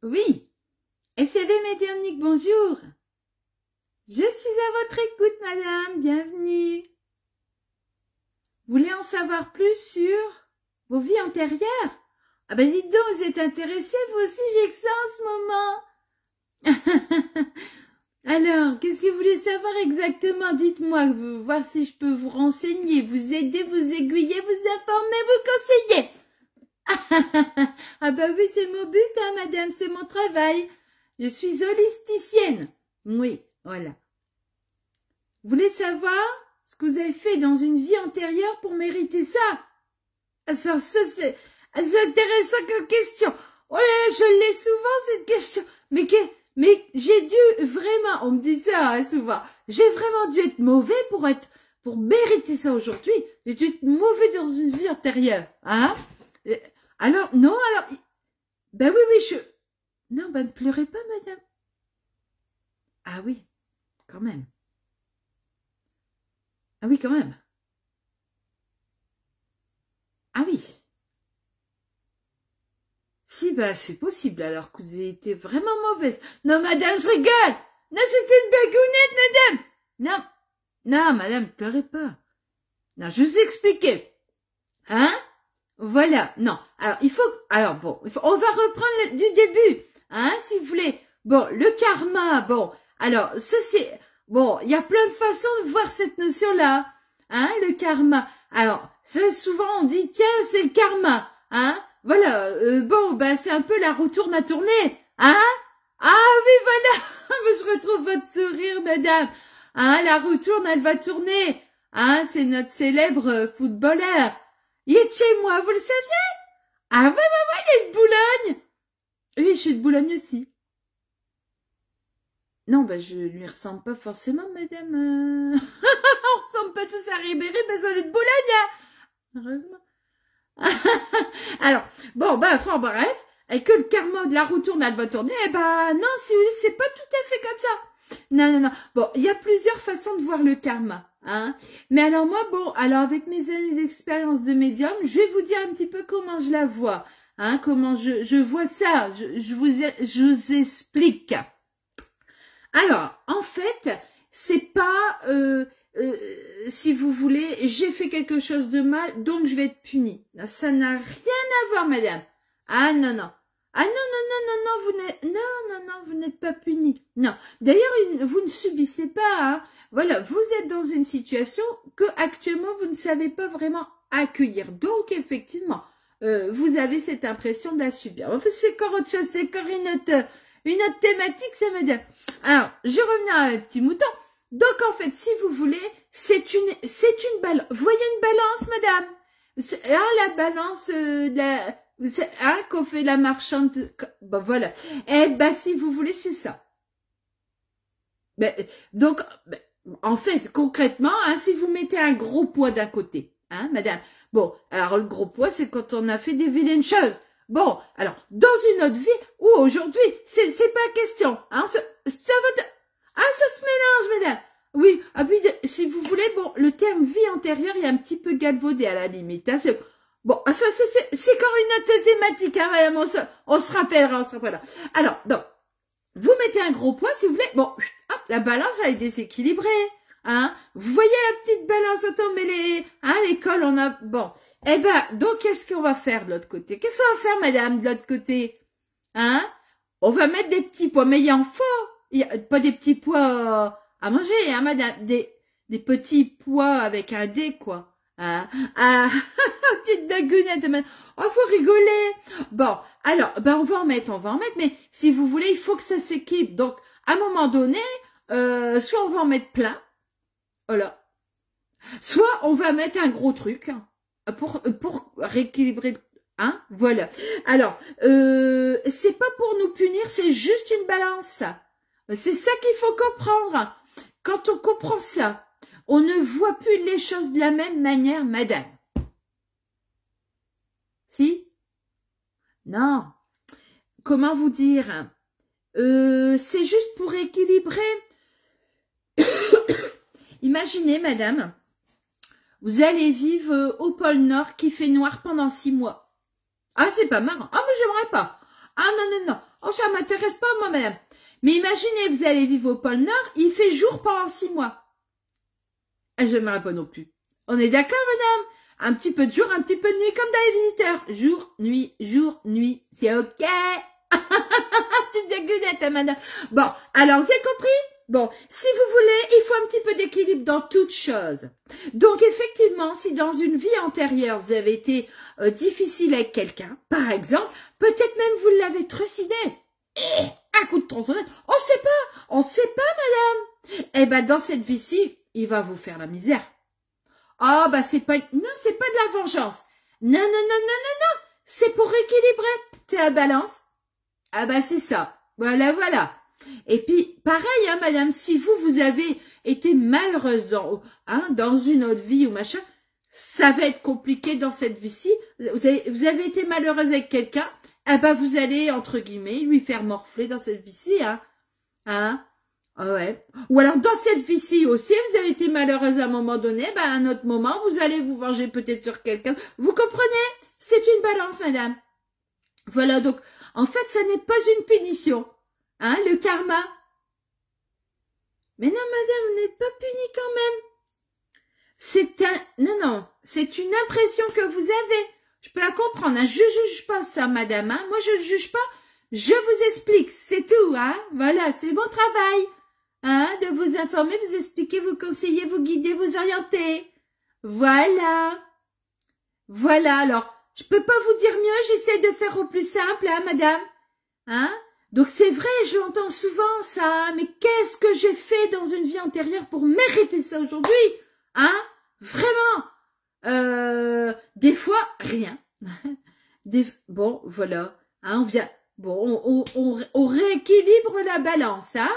Oui, SCV Médiumnique, bonjour. Je suis à votre écoute, madame, bienvenue. Vous voulez en savoir plus sur vos vies antérieures? Ah ben dites donc, vous êtes intéressé, vous aussi, j'ai que ça en ce moment. Alors, qu'est-ce que vous voulez savoir exactement? Dites-moi, voir si je peux vous renseigner, vous aider, vous aiguiller, vous informer, vous conseiller. Ah bah oui, c'est mon but, hein, madame, c'est mon travail. Je suis holisticienne. Oui, voilà. Vous voulez savoir ce que vous avez fait dans une vie antérieure pour mériter ça? Ça c'est intéressant comme question. Oh là là, je l'ai souvent cette question. Mais j'ai dû vraiment, on me dit ça hein, souvent, j'ai vraiment dû être mauvais pour mériter ça aujourd'hui. J'ai dû être mauvais dans une vie antérieure, hein? Alors, non, alors, ben oui, non, ben ne pleurez pas, madame. Ah oui, quand même. Ah oui, quand même. Ah oui. Si, ben c'est possible, alors que vous avez été vraiment mauvaise. Non, madame, je rigole. Non, c'était une blagounette, madame. Non, madame, ne pleurez pas. Non, je vous ai expliqué. Hein? Voilà, non. Alors, on va reprendre du début, hein, si vous voulez. Bon, le karma, bon, alors, ça c'est, bon, il y a plein de façons de voir cette notion-là, hein, le karma. Alors, ça, souvent on dit, tiens, c'est le karma, hein, voilà, bon, ben, c'est un peu la roue tourne à tourner, hein. Ah oui, voilà, je retrouve votre sourire, madame. Hein, la roue tourne, elle va tourner, hein, c'est notre célèbre footballeur. Il est de chez moi, vous le saviez? Ah ouais, il est de Boulogne. Oui, je suis de Boulogne aussi. Non, ben je lui ressemble pas forcément, madame. On ressemble pas tous à Ribéry parce qu'on est de Boulogne, hein. Heureusement. Alors, bon, ben, enfin bref, et que le karma de la roue tourne, elle va tourner, eh ben non, c'est pas tout à fait comme ça. Non. Bon, il y a plusieurs façons de voir le karma. Hein. Mais alors moi, bon, alors avec mes années d'expérience de médium, je vais vous dire un petit peu comment je la vois, hein, comment je vois ça, je vous explique. Alors, en fait, c'est pas, si vous voulez, j'ai fait quelque chose de mal, donc je vais être punie. Ça n'a rien à voir, madame. Ah non. Ah non, vous n'êtes pas puni. Non. D'ailleurs, vous ne subissez pas, hein. Voilà, vous êtes dans une situation que actuellement vous ne savez pas vraiment accueillir. Donc, effectivement, vous avez cette impression de la subir. Enfin, c'est encore autre chose, c'est encore une autre thématique, ça me dit. Alors, je reviens à un petit mouton. Donc, en fait, si vous voulez, c'est une balance. Vous voyez une balance, madame? La balance qu'on fait la marchande, bon voilà. Eh ben si vous voulez, c'est ça. Donc, en fait, concrètement, hein, si vous mettez un gros poids d'un côté, hein, madame. Bon, alors le gros poids, c'est quand on a fait des vilaines choses. Bon, alors, dans une autre vie, ou aujourd'hui, c'est pas question, hein, ça se mélange, madame. Oui, ah puis, si vous voulez, bon, le terme vie antérieure est un petit peu galvaudé à la limite, hein, bon, enfin, c'est encore une autre thématique, hein, madame, on se rappellera. Alors, donc, vous mettez un gros poids, si vous voulez, bon, hop, la balance, elle est déséquilibrée, hein. Vous voyez la petite balance, attends, mais l'école, on a, bon. Eh ben, donc, qu'est-ce qu'on va faire de l'autre côté? Qu'est-ce qu'on va faire, madame, de l'autre côté? Hein? On va mettre des petits poids, mais il en faut. Pas des petits poids à manger, hein, madame, des petits poids avec un dé, quoi. Hein? Ah, petite dagounette, oh, faut rigoler. Bon, alors, ben, on va en mettre, mais si vous voulez, il faut que ça s'équipe. Donc, à un moment donné, soit on va en mettre plein, voilà. Soit on va mettre un gros truc, hein, pour rééquilibrer, hein, voilà. Alors, c'est pas pour nous punir, c'est juste une balance. C'est ça qu'il faut comprendre. Quand on comprend ça, on ne voit plus les choses de la même manière, madame. Si? Non. Comment vous dire? C'est juste pour équilibrer. Imaginez, madame, vous allez vivre au pôle Nord qui fait noir pendant 6 mois. Ah, c'est pas marrant. Ah, mais j'aimerais pas. Ah, non. Oh, ça m'intéresse pas, moi, madame. Mais imaginez, vous allez vivre au pôle Nord, il fait jour pendant 6 mois. Et je n'aimerais pas non plus. On est d'accord, madame? Un petit peu de jour, un petit peu de nuit, comme dans les visiteurs. Jour, nuit, c'est ok. Petite dégueulette, hein, madame. Bon, alors, vous avez compris? Bon, si vous voulez, il faut un petit peu d'équilibre dans toute chose. Donc, effectivement, si dans une vie antérieure, vous avez été difficile avec quelqu'un, par exemple, peut-être même vous l'avez trucidé. Un coup de tronçonneuse. On sait pas, madame. Eh ben, dans cette vie-ci, il va vous faire la misère. Ah, bah, c'est pas de la vengeance. Non. C'est pour équilibrer. C'est la balance. Ah, bah, c'est ça. Voilà. Et puis, pareil, hein, madame, si vous avez été malheureuse dans une autre vie ou machin, ça va être compliqué dans cette vie-ci. Vous avez été malheureuse avec quelqu'un, eh ben, vous allez, entre guillemets, lui faire morfler dans cette vie-ci, hein. Ouais. Ou alors, dans cette vie-ci aussi, vous avez été malheureuse à un moment donné, ben, à un autre moment, vous allez vous venger peut-être sur quelqu'un. Vous comprenez? C'est une balance, madame. Voilà, donc, en fait, ça n'est pas une punition. Hein, le karma. Mais non, madame, vous n'êtes pas punie quand même. Non, c'est une impression que vous avez. Je peux la comprendre, hein. Je juge pas ça, madame, hein. Moi, je ne juge pas. Je vous explique, c'est tout, hein. Voilà, c'est mon travail, hein, de vous informer, vous expliquer, vous conseiller, vous guider, vous orienter. Voilà. Alors, je peux pas vous dire mieux, j'essaie de faire au plus simple, hein, madame. Hein? Donc c'est vrai, je l'entends souvent ça, mais qu'est-ce que j'ai fait dans une vie antérieure pour mériter ça aujourd'hui? Hein? Vraiment? Des fois, rien. Bon, voilà. Hein, on vient. Bon, on rééquilibre la balance, hein?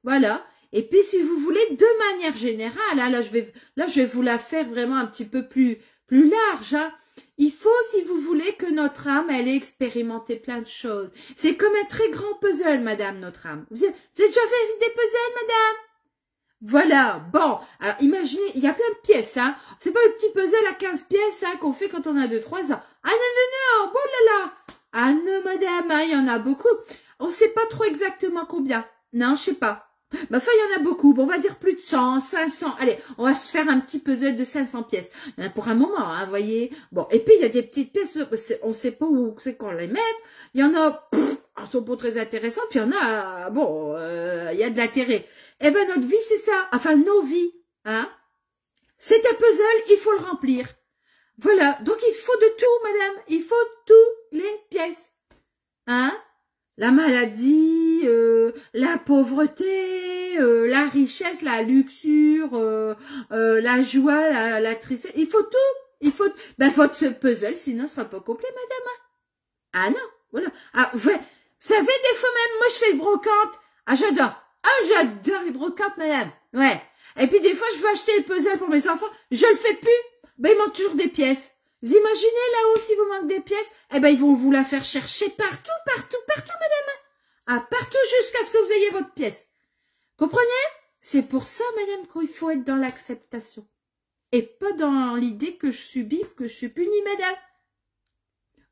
Voilà. Et puis si vous voulez, de manière générale, hein, là je vais vous la faire vraiment un petit peu plus large, hein. Il faut, si vous voulez, que notre âme, elle ait expérimenté plein de choses. C'est comme un très grand puzzle, madame, notre âme. Vous avez déjà fait des puzzles, madame? Voilà. Bon. Alors, imaginez, il y a plein de pièces, hein. C'est pas le petit puzzle à 15 pièces, hein, qu'on fait quand on a 2-3 ans. Ah non. Oh là là. Ah non, madame, hein, il y en a beaucoup. On sait pas trop exactement combien. Non, je sais pas. Bah, enfin, il y en a beaucoup. Bon, on va dire plus de 100, 500. Allez, on va se faire un petit puzzle de 500 pièces. Pour un moment, hein, voyez. Bon, et puis, il y a des petites pièces, on sait pas où c'est qu'on les met. Il y en a, elles sont pas très intéressantes. Puis il y en a, bon, il y a de l'intérêt. Eh ben, notre vie, c'est ça. Enfin, nos vies, hein. C'est un puzzle, il faut le remplir. Voilà. Donc, il faut de tout, madame. Il faut toutes les pièces. Hein. La maladie, la pauvreté, la richesse, la luxure, la joie, la tristesse. Il faut tout. Ben, faut ce puzzle, sinon ce sera pas complet, madame. Ah non, voilà. Ah, ouais. Vous savez, des fois même, moi je fais le brocante. Ah, j'adore les brocantes, madame. Ouais. Et puis des fois, je veux acheter le puzzle pour mes enfants. Je le fais plus. Ben, il manque toujours des pièces. Vous imaginez là-haut, si vous manquez des pièces, eh ben, ils vont vous la faire chercher partout, madame. Ah, partout jusqu'à ce que vous ayez votre pièce. Comprenez? C'est pour ça, madame, qu'il faut être dans l'acceptation. Et pas dans l'idée que je subis, que je suis punie, madame.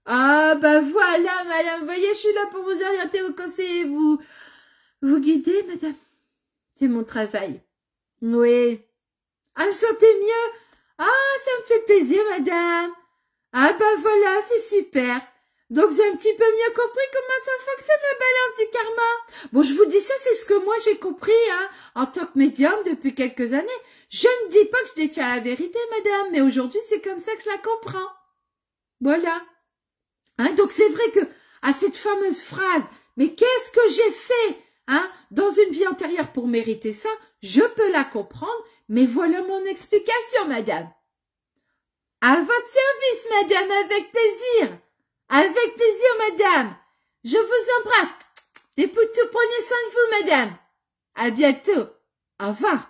Ah, ben voilà, madame. Vous voyez, je suis là pour vous orienter, vous conseiller, vous guider, madame. C'est mon travail. Oui. Ah, vous sentez mieux? Ah, ça me fait plaisir, madame. Ah, ben voilà, c'est super. Donc, vous avez un petit peu mieux compris comment ça fonctionne, la balance du karma. Bon, je vous dis ça, c'est ce que moi j'ai compris, hein, en tant que médium depuis quelques années. Je ne dis pas que je détiens la vérité, madame, mais aujourd'hui, c'est comme ça que je la comprends. Voilà. Hein, donc, c'est vrai que, à cette fameuse phrase, mais qu'est-ce que j'ai fait, hein, dans une vie antérieure pour mériter ça, je peux la comprendre, mais voilà mon explication, madame. À votre service, madame, avec plaisir. Avec plaisir, madame. Je vous embrasse. Et pour tout, prenez soin de vous, madame. À bientôt. Au revoir.